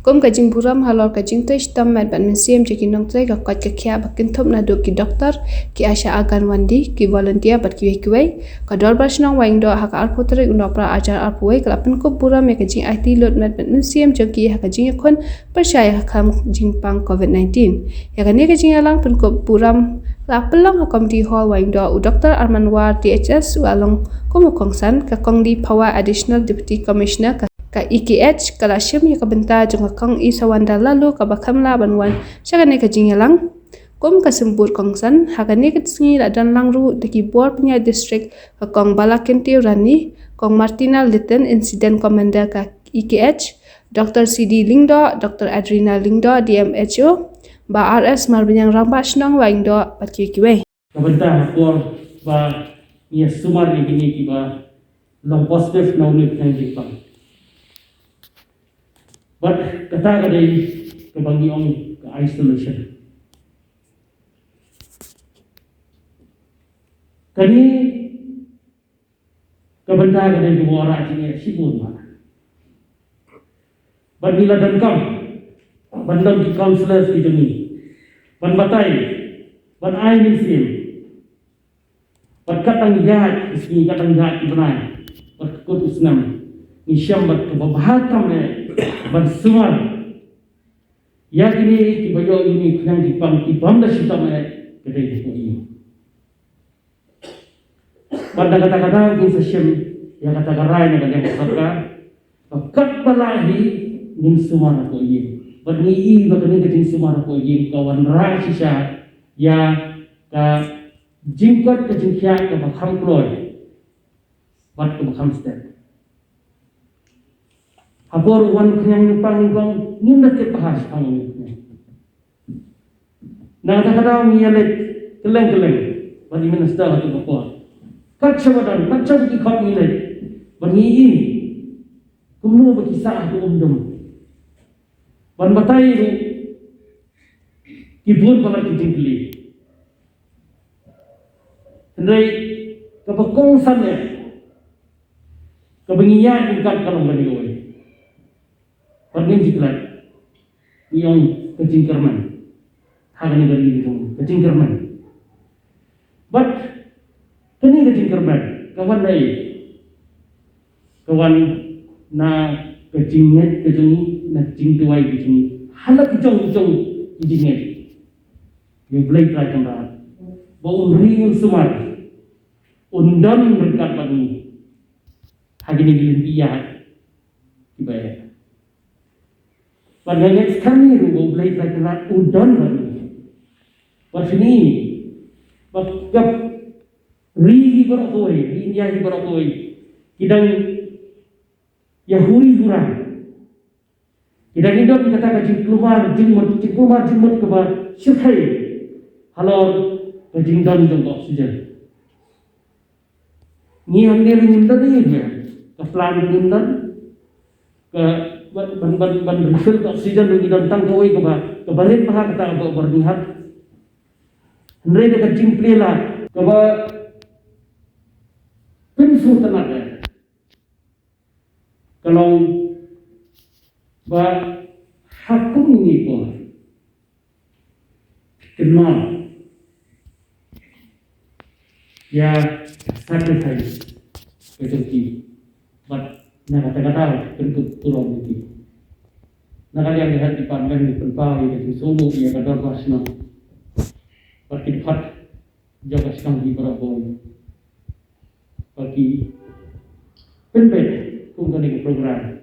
Kom kajing buram halor kajing tu istam mat ban museum je kinong trai ka kot ka khia bakin thop na do ki doktor ki Asha Agan Wandi ki volunteer bat ki wei ka dor basnong waing do hak alputri unopra ajar alpuai kalapan ko buram ya kajing IT lot mat ban museum je ki hak kajing kon percaya kham jingpang COVID-19 ya kan kajing alang pun ko buram la pelong ha committee hall waing do Dr. Armanwar THS walong komukongsan ka kongdi Power Additional Deputy Commissioner ka EKH kalashim ya kabenta jong kang isawanda lalu ka bakamla banwan syagane ka jingalang kom kasembur kongsan hagane ka tsingi la dan langru deki bor punya district ka kong balakenti rani kong Martina Litton incident commander ka EKH Dr. CD Lingdo Dr. Adrina Lingdo DMHO ba RS marbinyang ramba shnong waindo patkikiwe kabenta ko ba ni sumar ni bini ki ba long positive no ni kan jipang but kata kadai kebangi ong ke isolation kani kabenta kadai dua orang ini sibuk mana but bila dan kam bandang di counselors di demi ban batai ban ai museum bat katang jahat isni katang jahat ibnai bat kut isnam ni syambat kebahatam ne ban sumar ya ini kibayo ini yang dipang da sita me kedai ko ini pada kata-kata ini sesem ya kata-kata ne kadang sarka bakat balahi nin sumar ko ini berni bagani kecing sumar ko ini kawan ra sisa ya ka jingkot kecing kya ka bakham kloy wat ka bakham step Habor wan kanyang pangingkong ninda ke pahas pangingkong. Kata-kata miyalit keleng-keleng bagi minister atau bapa. Katsawadan, katsawad ikot miyalit bangiin kumno bagi saah do umdum. Ban batay ro kibun pala kitingkli. Hendai kapakongsan ya kebengian bukan kalau bagi Pergi jiklat, yang kecingkerman, hari ini dari itu kecingkerman. But kini kecingkerman, kawan lain, kawan na kecingnet kecing na cingtuai kecing, halak kecong kecingnet, yang belai terakhir kamera, bau ring sumar, undan berkat bagi, hari ini dilimpiah, dibayar. Pada next kami rugo belai terkenal udan lagi. Pada sini, bagap rihi berokoi, India berokoi, kidang Yahudi kurang. Kidang Indo kata kacing keluar jimut kebar syukai. Halor kacing dan jongkok saja. Ni hamil nindan ni ya, keplan nindan ke ban refill oksigen bagi dantang kawai ke balik pahak kata apa bernihat hendai dekat cimplela ke pensu tenaga kalau ba hakum ini pun kenal ya sacrifice rezeki but nah kata-kata bentuk turun itu. Nah kalian lihat di pandang di penpari di sumu ya kadar pasna. Pertipat jaga sedang di beraboi. Bagi penpet kungkani program.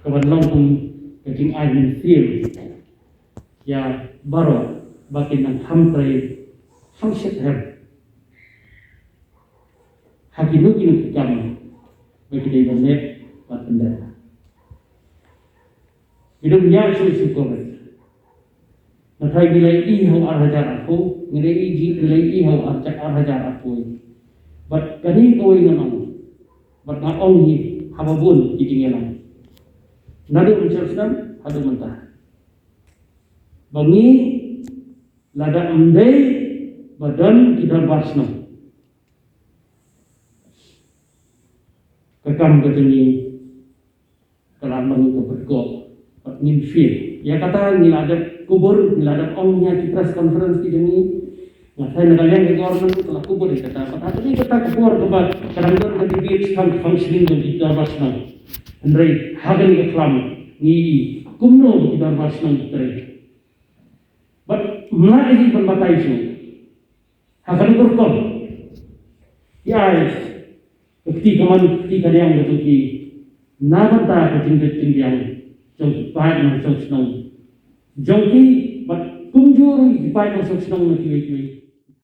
Kawan langsung kecing air sil ya baru bagi nang hamtrai hamset her. Hakinu kini kami bagi dia net buat benda. Hidupnya syukur. Natai nilai ihau arhajar aku, nilai ihau arhajar aku. But kani kau ingat but ngapong hi hababun itingelang. Nado menceritakan hadu mentah. Bangi lada endai badan kita basna. Kekam ketini kelam mengukur bergok ngin ya kata nila ada kubur nila ada ongnya di press conference di sini nggak saya negara yang government telah kubur kata tapi kita kubur kebat kadang-kadang nanti dia functioning di dalam Andre hagen ke kelam ni kumno di dalam Andre but mulai ini pembatai itu hagen berkol ya bukti kadang betul nabata ketinggian yang jauh baik dan jauh senang. Jauh ki, but kunjuri baik dan jauh senang nanti.